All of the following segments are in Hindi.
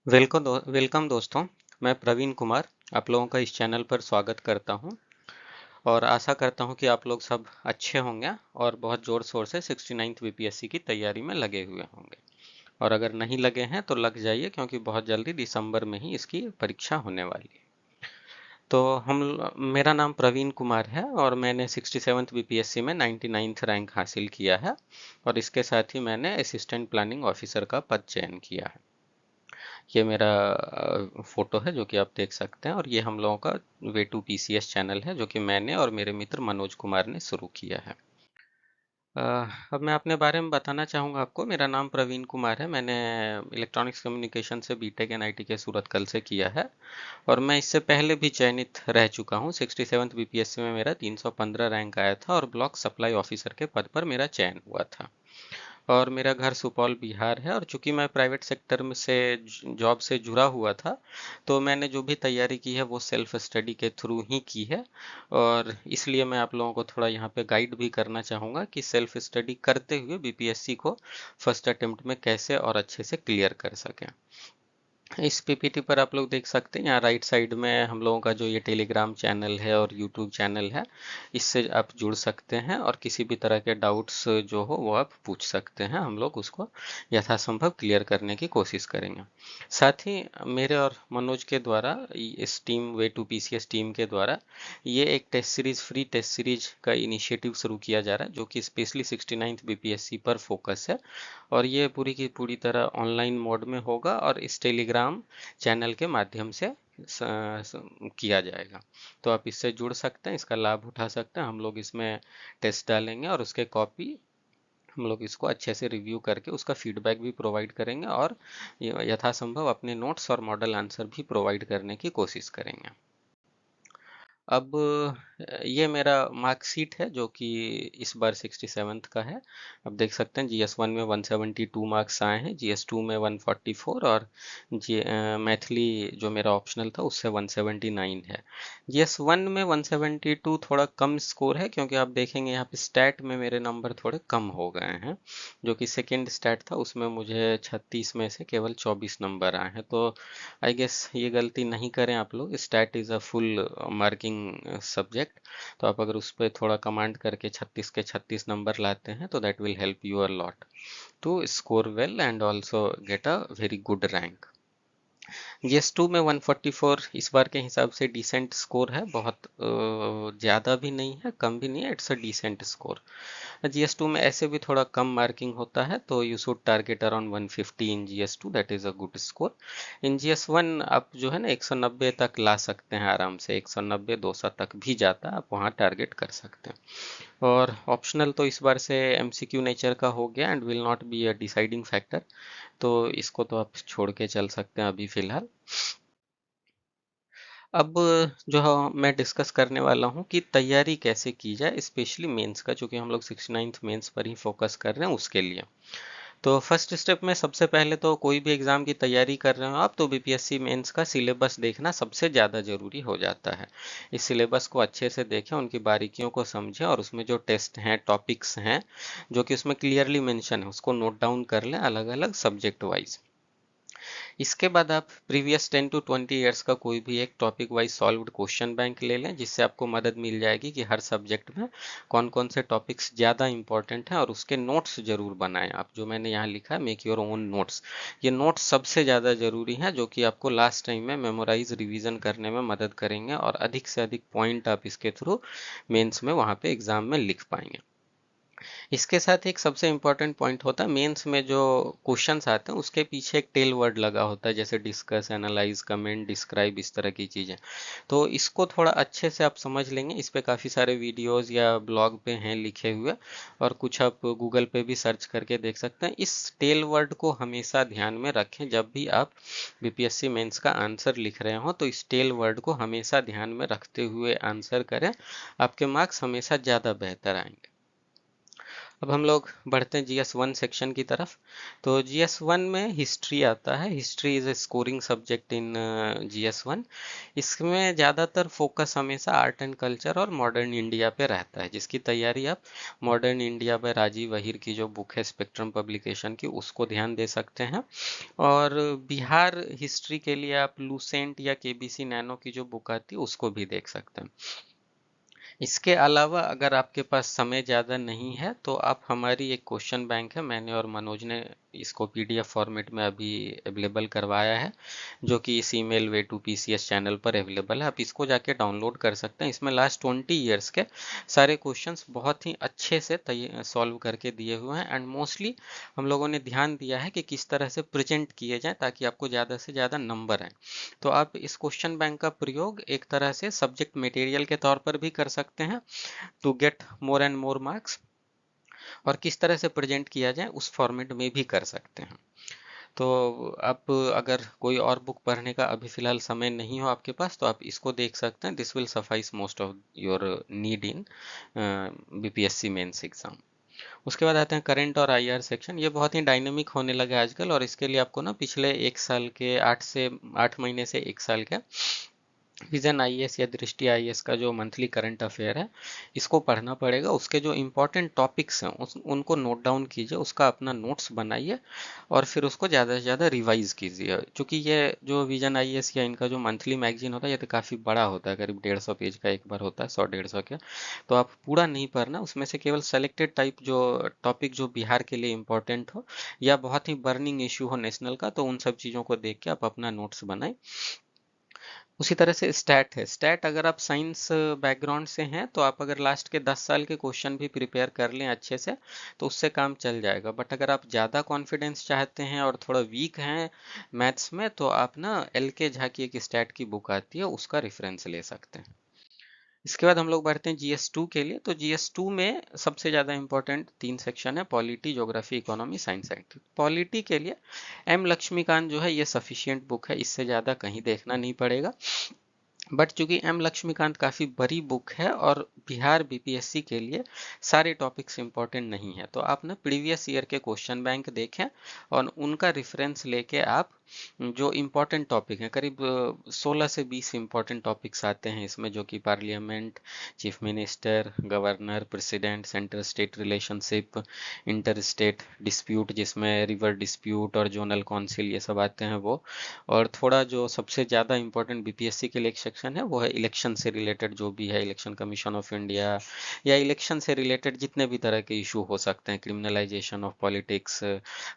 वेलकम दोस्तों। मैं प्रवीण कुमार आप लोगों का इस चैनल पर स्वागत करता हूं और आशा करता हूं कि आप लोग सब अच्छे होंगे और बहुत ज़ोर शोर से 69th बीपीएससी की तैयारी में लगे हुए होंगे। और अगर नहीं लगे हैं तो लग जाइए, क्योंकि बहुत जल्दी दिसंबर में ही इसकी परीक्षा होने वाली है। तो मेरा नाम प्रवीण कुमार है और मैंने 67th बीपीएससी में 99th रैंक हासिल किया है और इसके साथ ही मैंने असिस्टेंट प्लानिंग ऑफिसर का पद चयन किया है। ये मेरा फोटो है जो कि आप देख सकते हैं और ये हम लोगों का वे टू पीसीएस चैनल है जो कि मैंने और मेरे मित्र मनोज कुमार ने शुरू किया है। अ, अब मैं अपने बारे में बताना चाहूँगा आपको। मेरा नाम प्रवीण कुमार है। मैंने इलेक्ट्रॉनिक्स कम्युनिकेशन से बीटेक एनआईटी के सूरतकल से किया है और मैं इससे पहले भी चयनित रह चुका हूँ। 67th बीपीएससी में मेरा 315 रैंक आया था और ब्लॉक सप्लाई ऑफिसर के पद पर मेरा चयन हुआ था। और मेरा घर सुपौल बिहार है और चूंकि मैं प्राइवेट सेक्टर में से जॉब से जुड़ा हुआ था, तो मैंने जो भी तैयारी की है वो सेल्फ स्टडी के थ्रू ही की है। और इसलिए मैं आप लोगों को थोड़ा यहाँ पे गाइड भी करना चाहूँगा कि सेल्फ स्टडी करते हुए बीपीएससी को फर्स्ट अटेम्प्ट में कैसे और अच्छे से क्लियर कर सकें। इस पीपीटी पर आप लोग देख सकते हैं, यहाँ राइट साइड में हम लोगों का जो ये टेलीग्राम चैनल है और यूट्यूब चैनल है, इससे आप जुड़ सकते हैं और किसी भी तरह के डाउट्स जो हो वो आप पूछ सकते हैं। हम लोग उसको यथासंभव क्लियर करने की कोशिश करेंगे। साथ ही मेरे और मनोज के द्वारा इस team way to PCS team के द्वारा ये एक test series, free test series का इनिशिएटिव शुरू किया जा रहा है जो कि स्पेशली 69th बीपीएससी पर फोकस है और ये पूरी की पूरी तरह ऑनलाइन मोड में होगा और इस टेलीग्राम चैनल के माध्यम से किया जाएगा। तो आप इससे जुड़ सकते हैं, इसका लाभ उठा सकते हैं। हम लोग इसमें टेस्ट डालेंगे और उसके कॉपी हम लोग इसको अच्छे से रिव्यू करके उसका फीडबैक भी प्रोवाइड करेंगे और यथासंभव अपने नोट्स और मॉडल आंसर भी प्रोवाइड करने की कोशिश करेंगे। अब ये मेरा मार्कशीट है जो कि इस बार 67th का है। अब देख सकते हैं जीएस 1 में 172 मार्क्स आए हैं, जीएस 2 में 144 और मैथिली जो मेरा ऑप्शनल था उससे 179 है। जीएस 1 में 172 थोड़ा कम स्कोर है, क्योंकि आप देखेंगे यहाँ पे स्टैट में मेरे नंबर थोड़े कम हो गए हैं। जो कि सेकेंड स्टैट था उसमें मुझे 36 में से केवल 24 नंबर आए हैं। तो आई गेस ये गलती नहीं करें आप लोग। Stat is a full marking subject, तो आप अगर उस पर थोड़ा कमांड करके 36 के 36 नंबर लाते हैं तो that will help you a lot to score well and also get a very good rank. GS 2 में 144 इस बार के हिसाब से डिसेंट स्कोर है, बहुत ज़्यादा भी नहीं है कम भी नहीं है, it's a decent score. GS 2 में ऐसे भी थोड़ा कम मार्किंग होता है, तो you should target around 150 in GS 2, that is a good score. In GS 1 आप जो है ना 190 तक ला सकते हैं आराम से, 190 200 तक भी जाता है, आप वहाँ टारगेट कर सकते हैं। और ऑप्शनल तो इस बार से एमसीक्यू नेचर का हो गया and will not be a deciding factor, तो इसको तो आप छोड़ के चल सकते हैं अभी फिलहाल। अब जो मैं डिस्कस करने वाला हूँ कि तैयारी कैसे की जाए, स्पेशली मेंस का, चूँकि हम लोग 69th मेंस पर ही फोकस कर रहे हैं उसके लिए। तो फर्स्ट स्टेप में सबसे पहले तो कोई भी एग्ज़ाम की तैयारी कर रहे हो आप, तो बीपीएससी मेंस का सिलेबस देखना सबसे ज़्यादा ज़रूरी हो जाता है। इस सिलेबस को अच्छे से देखें, उनकी बारीकियों को समझें और उसमें जो टेस्ट हैं, टॉपिक्स हैं जो कि उसमें क्लियरली मेंशन है, उसको नोट डाउन कर लें अलग अलग सब्जेक्ट वाइज। इसके बाद आप प्रीवियस 10 to 20 ईयर्स का कोई भी एक topic wise solved question bank ले लें, जिससे आपको मदद मिल जाएगी कि हर सब्जेक्ट में कौन कौन से टॉपिक्स ज़्यादा इंपॉर्टेंट हैं, और उसके नोट्स जरूर बनाएं आप। जो मैंने यहाँ लिखा है मेक योर ओन नोट्स, ये नोट्स सबसे ज़्यादा जरूरी हैं, जो कि आपको लास्ट टाइम में मेमोराइज रिवीजन करने में मदद करेंगे और अधिक से अधिक पॉइंट आप इसके थ्रू मेंस में वहाँ पे एग्जाम में लिख पाएंगे। इसके साथ एक सबसे इम्पोर्टेंट पॉइंट होता है, मेंस में जो क्वेश्चंस आते हैं उसके पीछे एक टेल वर्ड लगा होता है, जैसे डिस्कस, एनालाइज, कमेंट, डिस्क्राइब, इस तरह की चीज़ें। तो इसको थोड़ा अच्छे से आप समझ लेंगे। इस पे काफ़ी सारे वीडियोस या ब्लॉग पे हैं लिखे हुए, और कुछ आप गूगल पे भी सर्च करके देख सकते हैं। इस टेल वर्ड को हमेशा ध्यान में रखें, जब भी आप बीपीएससी मेंस का आंसर लिख रहे हो तो इस टेल वर्ड को हमेशा ध्यान में रखते हुए आंसर करें, आपके मार्क्स हमेशा ज़्यादा बेहतर आएंगे। अब हम लोग बढ़ते हैं GS1 सेक्शन की तरफ। तो GS1 में हिस्ट्री आता है। History is a scoring subject in GS1। इसमें ज़्यादातर फोकस हमेशा आर्ट एंड कल्चर और मॉडर्न इंडिया पे रहता है, जिसकी तैयारी आप modern India by Rajiv Ahir की जो बुक है स्पेक्ट्रम पब्लिकेशन की, उसको ध्यान दे सकते हैं। और बिहार हिस्ट्री के लिए आप लूसेंट या KBC नैनो की जो बुक आती है उसको भी देख सकते हैं। इसके अलावा अगर आपके पास समय ज़्यादा नहीं है तो आप हमारी एक क्वेश्चन बैंक है, मैंने और मनोज ने इसको PDF फॉर्मेट में अभी अवेलेबल करवाया है, जो कि इस email way to PCS channel पर अवेलेबल है। आप इसको जाके डाउनलोड कर सकते हैं। इसमें लास्ट 20 ईयर्स के सारे क्वेश्चंस बहुत ही अच्छे से सॉल्व करके दिए हुए हैं। एंड मोस्टली हम लोगों ने ध्यान दिया है कि किस तरह से प्रेजेंट किए जाएं ताकि आपको ज़्यादा से ज़्यादा नंबर आए। तो आप इस क्वेश्चन बैंक का प्रयोग एक तरह से सब्जेक्ट मटेरियल के तौर पर भी कर सकते हैं to get more and more marks, और किस तरह से प्रेजेंट किया जाए उस फॉर्मेट में भी कर सकते हैं। तो आप अगर कोई और बुक पढ़ने का अभी फिलहाल समय नहीं हो आपके पास तो आप इसको देख सकते हैं। This will suffice most of your need in BPSC mains exam. उसके बाद आते हैं करंट और IR सेक्शन। ये बहुत ही डायनेमिक होने लगा आजकल, और इसके लिए आपको ना पिछले 1 साल के 8 महीने से 1 साल के विजन IAS या दृष्टि IAS का जो मंथली करंट अफेयर है इसको पढ़ना पड़ेगा। उसके जो इम्पोर्टेंट टॉपिक्स हैं उनको नोट डाउन कीजिए, उसका अपना नोट्स बनाइए और फिर उसको ज़्यादा से ज़्यादा रिवाइज कीजिए। क्योंकि ये जो विजन IAS या इनका जो मंथली मैगजीन होता है ये तो काफ़ी बड़ा होता है, करीब 150 पेज का एक बार होता है, 100-150 का। तो आप पूरा नहीं पढ़ना, उसमें से केवल सेलेक्टेड टाइप जो टॉपिक जो बिहार के लिए इम्पोर्टेंट हो या बहुत ही बर्निंग इशू हो नेशनल का, तो उन सब चीज़ों को देख के आप अपना नोट्स बनाएं। उसी तरह से स्टैट है। स्टैट अगर आप साइंस बैकग्राउंड से हैं तो आप अगर लास्ट के 10 साल के क्वेश्चन भी प्रिपेयर कर लें अच्छे से तो उससे काम चल जाएगा। बट अगर आप ज़्यादा कॉन्फिडेंस चाहते हैं और थोड़ा वीक हैं मैथ्स में तो आप ना LK झा की एक स्टैट की बुक आती है उसका रेफरेंस ले सकते हैं। इसके बाद हम लोग बढ़ते हैं GS2 के लिए। तो GS2 में सबसे ज़्यादा इंपॉर्टेंट 3 सेक्शन है, polity, geography, economy, science and. Polity के लिए M लक्ष्मीकांत जो है ये सफिशियंट बुक है, इससे ज़्यादा कहीं देखना नहीं पड़ेगा। बट चूंकि M लक्ष्मीकांत काफ़ी बड़ी बुक है और बिहार BPSC के लिए सारे टॉपिक्स इंपॉर्टेंट नहीं है, तो आप ना प्रीवियस ईयर के क्वेश्चन बैंक देखें और उनका रेफरेंस लेके आप जो इम्पोर्टेंट टॉपिक हैं, करीब 16 से 20 इम्पोर्टेंट टॉपिक्स आते हैं इसमें, जो कि parliament, chief minister, governor, president, centre state relationship, inter state dispute जिसमें रिवर डिस्प्यूट और जोनल काउंसिल ये सब आते हैं वो, और थोड़ा जो सबसे ज़्यादा इम्पोर्टेंट BPSC के लिए एक सेक्शन है वो है इलेक्शन से रिलेटेड जो भी है, इलेक्शन कमीशन ऑफ इंडिया या इलेक्शन से रिलेटेड जितने भी तरह के इशू हो सकते हैं, criminalisation of politics,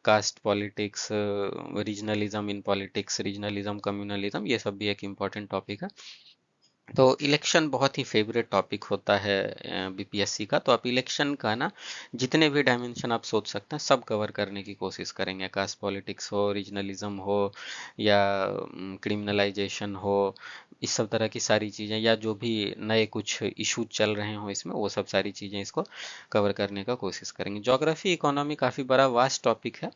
caste politics, regionalism in politics, regionalism, communalism, ये सब भी एक इम्पॉर्टेंट टॉपिक है। तो इलेक्शन बहुत ही फेवरेट टॉपिक होता है BPSC का, तो आप इलेक्शन का ना जितने भी डायमेंशन आप सोच सकते हैं सब कवर करने की कोशिश करेंगे, कास्ट पॉलिटिक्स हो, रीजनलिज्म हो या क्रिमिनलाइजेशन हो, इस सब तरह की सारी चीज़ें, या जो भी नए कुछ इशू चल रहे हो इसमें वो सब सारी चीज़ें इसको कवर करने का कोशिश करेंगे। ज्योग्राफी इकोनॉमी काफ़ी बड़ा वास्ट टॉपिक है,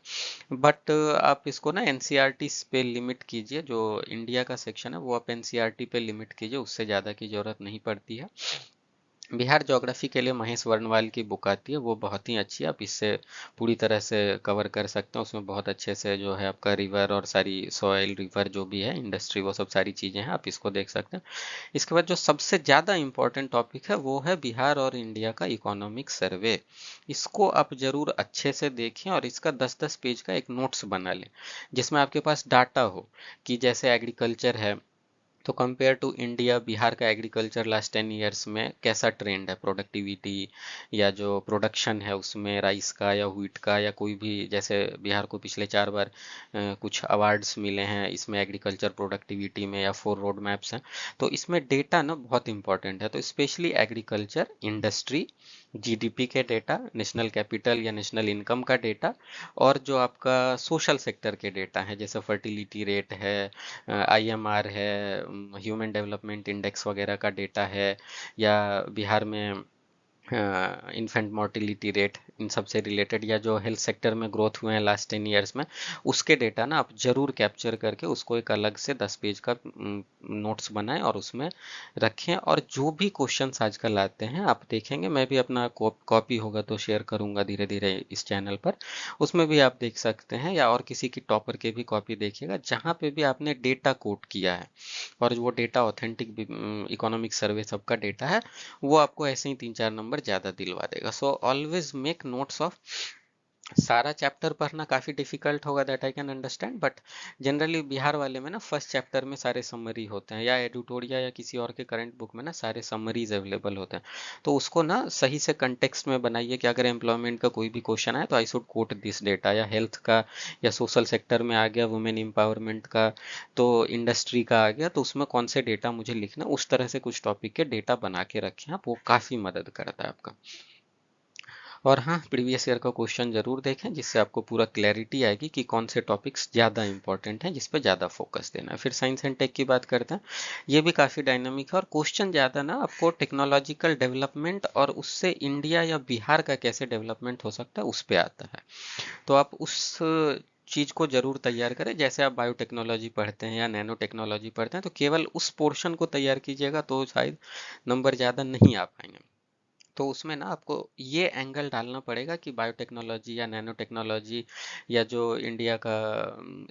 बट आप इसको ना NCERT पे लिमिट कीजिए। जो इंडिया का सेक्शन है वो आप NCERT पे लिमिट कीजिए, उससे ज़्यादा की ज़रूरत नहीं पड़ती है। बिहार ज्योग्राफी के लिए महेश वर्णवाल की बुक आती है, वो बहुत ही अच्छी है, आप इससे पूरी तरह से कवर कर सकते हैं। उसमें बहुत अच्छे से जो है आपका रिवर और सारी सॉइल, रिवर जो भी है, इंडस्ट्री, वो सब सारी चीज़ें हैं, आप इसको देख सकते हैं। इसके बाद जो सबसे ज़्यादा इम्पोर्टेंट टॉपिक है वो है बिहार और इंडिया का इकोनॉमिक सर्वे। इसको आप ज़रूर अच्छे से देखें और इसका 10-10 पेज का एक नोट्स बना लें जिसमें आपके पास डाटा हो कि जैसे एग्रीकल्चर है तो कंपेयर टू इंडिया बिहार का एग्रीकल्चर लास्ट 10 ईयर्स में कैसा ट्रेंड है, प्रोडक्टिविटी या जो प्रोडक्शन है उसमें राइस का या व्हीट का या कोई भी, जैसे बिहार को पिछले 4 बार कुछ अवार्ड्स मिले हैं इसमें एग्रीकल्चर प्रोडक्टिविटी में, या 4 रोड मैप्स हैं। तो इसमें डेटा ना बहुत इंपॉर्टेंट है, तो स्पेशली एग्रीकल्चर, इंडस्ट्री, GDP के डेटा, नेशनल कैपिटल या नेशनल इनकम का डेटा, और जो आपका सोशल सेक्टर के डेटा है जैसे फर्टिलिटी रेट है, IMR है, ह्यूमन डेवलपमेंट इंडेक्स वगैरह का डेटा है, या बिहार में इन्फेंट मोर्टिलिटी रेट, इन सब से रिलेटेड, या जो हेल्थ सेक्टर में ग्रोथ हुए हैं लास्ट 10 ईयर्स में, उसके डेटा ना आप जरूर कैप्चर करके उसको एक अलग से 10 पेज का नोट्स बनाएं और उसमें रखें। और जो भी क्वेश्चंस आजकल आते हैं आप देखेंगे, मैं भी अपना कॉपी होगा तो शेयर करूंगा धीरे धीरे इस चैनल पर, उसमें भी आप देख सकते हैं, या और किसी की टॉपर के भी कॉपी देखिएगा जहाँ पे भी आपने डेटा कोट किया है और वो डेटा ऑथेंटिक इकोनॉमिक सर्वे सबका डेटा है, वो आपको ऐसे ही 3-4 नंबर ज़्यादा दिलवा देगा। So always make notes of. सारा चैप्टर पढ़ना काफ़ी डिफिकल्ट होगा, that I can understand, but generally Bihar वाले में ना फर्स्ट चैप्टर में सारे समरी होते हैं, या एडिटोरिया या किसी और के करंट बुक में ना सारे समरीज अवेलेबल होते हैं। तो उसको ना सही से कंटेक्स्ट में बनाइए कि अगर एम्प्लॉयमेंट का कोई भी क्वेश्चन आए तो I should quote this data, या हेल्थ का या सोशल सेक्टर में आ गया, वुमेन एम्पावरमेंट का, तो इंडस्ट्री का आ गया, तो उसमें कौन से डेटा मुझे लिखना, उस तरह से कुछ टॉपिक के डेटा बना के रखें आप, वो काफ़ी मदद करता है आपका। और हाँ, प्रीवियस ईयर का क्वेश्चन जरूर देखें, जिससे आपको पूरा क्लैरिटी आएगी कि कौन से टॉपिक्स ज़्यादा इंपॉर्टेंट हैं, जिस पे ज़्यादा फोकस देना है। फिर साइंस एंड टेक की बात करते हैं, ये भी काफ़ी डायनामिक है, और क्वेश्चन ज़्यादा ना आपको टेक्नोलॉजिकल डेवलपमेंट और उससे इंडिया या बिहार का कैसे डेवलपमेंट हो सकता है उस पे आता है। तो आप उस चीज़ को जरूर तैयार करें। जैसे आप बायोटेक्नोलॉजी पढ़ते हैं या नैनो टेक्नोलॉजी पढ़ते हैं, तो केवल उस पोर्शन को तैयार कीजिएगा तो शायद नंबर ज़्यादा नहीं आ पाएंगे। तो उसमें ना आपको ये एंगल डालना पड़ेगा कि बायोटेक्नोलॉजी या नैनो टेक्नोलॉजी या जो इंडिया का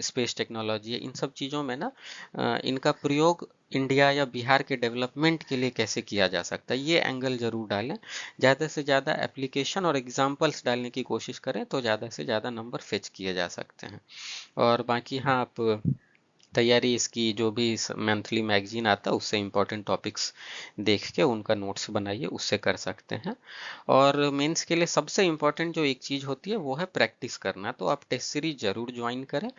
स्पेस टेक्नोलॉजी है, इन सब चीज़ों में ना इनका प्रयोग इंडिया या बिहार के डेवलपमेंट के लिए कैसे किया जा सकता है, ये एंगल जरूर डालें। ज़्यादा से ज़्यादा एप्लीकेशन और एग्जांपल्स डालने की कोशिश करें तो ज़्यादा से ज़्यादा नंबर फेच किए जा सकते हैं। और बाकी हाँ, आप तैयारी इसकी जो भी मंथली मैगजीन आता है उससे इम्पोर्टेंट टॉपिक्स देख के उनका नोट्स बनाइए, उससे कर सकते हैं। और मेंस के लिए सबसे इम्पोर्टेंट जो एक चीज़ होती है वो है प्रैक्टिस करना। तो आप टेस्ट सीरीज जरूर ज्वाइन करें,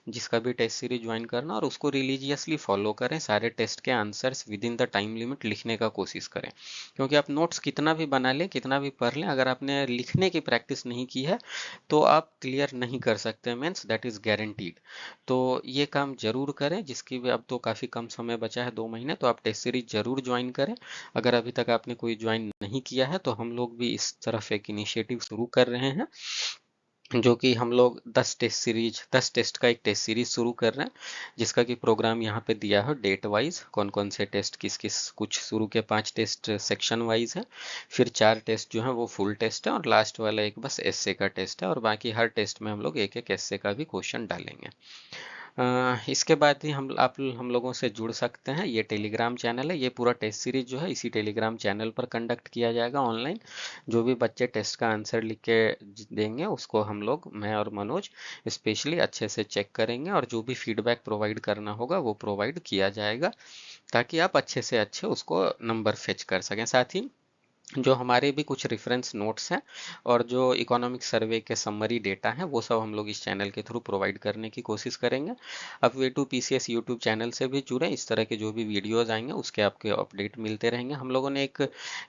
जिसका भी टेस्ट सीरीज ज्वाइन करना, और उसको रिलीजियसली फॉलो करें। सारे टेस्ट के answers with in the time limit लिखने का कोशिश करें, क्योंकि आप नोट्स कितना भी बना लें, कितना भी पढ़ लें, अगर आपने लिखने की प्रैक्टिस नहीं की है तो आप क्लियर नहीं कर सकते, मीन्स दैट इज गारंटीड। तो ये काम जरूर करें, जिसकी भी अब तो काफ़ी कम समय बचा है, 2 महीने, तो आप टेस्ट सीरीज जरूर ज्वाइन करें। अगर अभी तक आपने कोई ज्वाइन नहीं किया है तो हम लोग भी इस तरफ एक इनिशिएटिव शुरू कर रहे हैं, जो कि हम लोग 10 टेस्ट का एक टेस्ट सीरीज शुरू कर रहे हैं, जिसका कि प्रोग्राम यहाँ पे दिया है डेट वाइज, कौन कौन से टेस्ट किस किस, कुछ शुरू के 5 टेस्ट सेक्शन वाइज है, फिर 4 टेस्ट जो है वो फुल टेस्ट है, और लास्ट वाला एक बस एसए का टेस्ट है, और बाकी हर टेस्ट में हम लोग एक एक एसए का भी क्वेश्चन डालेंगे। इसके बाद ही हम लोगों से जुड़ सकते हैं। ये टेलीग्राम चैनल है, ये पूरा टेस्ट सीरीज जो है इसी टेलीग्राम चैनल पर कंडक्ट किया जाएगा ऑनलाइन। जो भी बच्चे टेस्ट का आंसर लिख के देंगे उसको हम लोग, मैं और मनोज, स्पेशली अच्छे से चेक करेंगे, और जो भी फीडबैक प्रोवाइड करना होगा वो प्रोवाइड किया जाएगा, ताकि आप अच्छे से अच्छे उसको नंबर फेच कर सकें। साथ ही जो हमारे भी कुछ रेफरेंस नोट्स हैं और जो इकोनॉमिक सर्वे के समरी डेटा हैं, वो सब हम लोग इस चैनल के थ्रू प्रोवाइड करने की कोशिश करेंगे। अब way to PCS YouTube channel से भी जुड़ें, इस तरह के जो भी वीडियोस आएंगे उसके आपके अपडेट मिलते रहेंगे। हम लोगों ने एक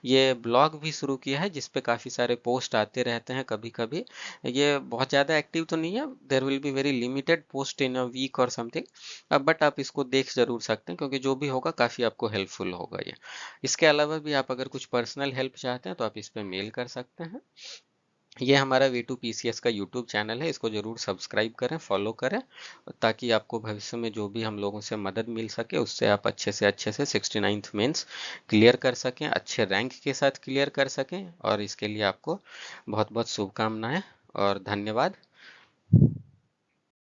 ये ब्लॉग भी शुरू किया है, जिस पे काफ़ी सारे पोस्ट आते रहते हैं कभी कभी। ये बहुत ज़्यादा एक्टिव तो नहीं है, there will be very limited post in a week और समथिंग, बट आप इसको देख जरूर सकते हैं, क्योंकि जो भी होगा काफ़ी आपको हेल्पफुल होगा ये। इसके अलावा भी आप अगर कुछ पर्सनल हेल्प चाहते हैं तो आप इस पे मेल कर सकते हैं। ये हमारा V2PCS का यूट्यूब चैनल है, इसको जरूर सब्सक्राइब करें, फॉलो करें, ताकि आपको भविष्य में जो भी हम लोगों से मदद मिल सके उससे आप अच्छे से 69th मेंस क्लियर कर सकें, अच्छे रैंक के साथ क्लियर कर सकें। और इसके लिए आपको बहुत बहुत शुभकामनाएं और धन्यवाद।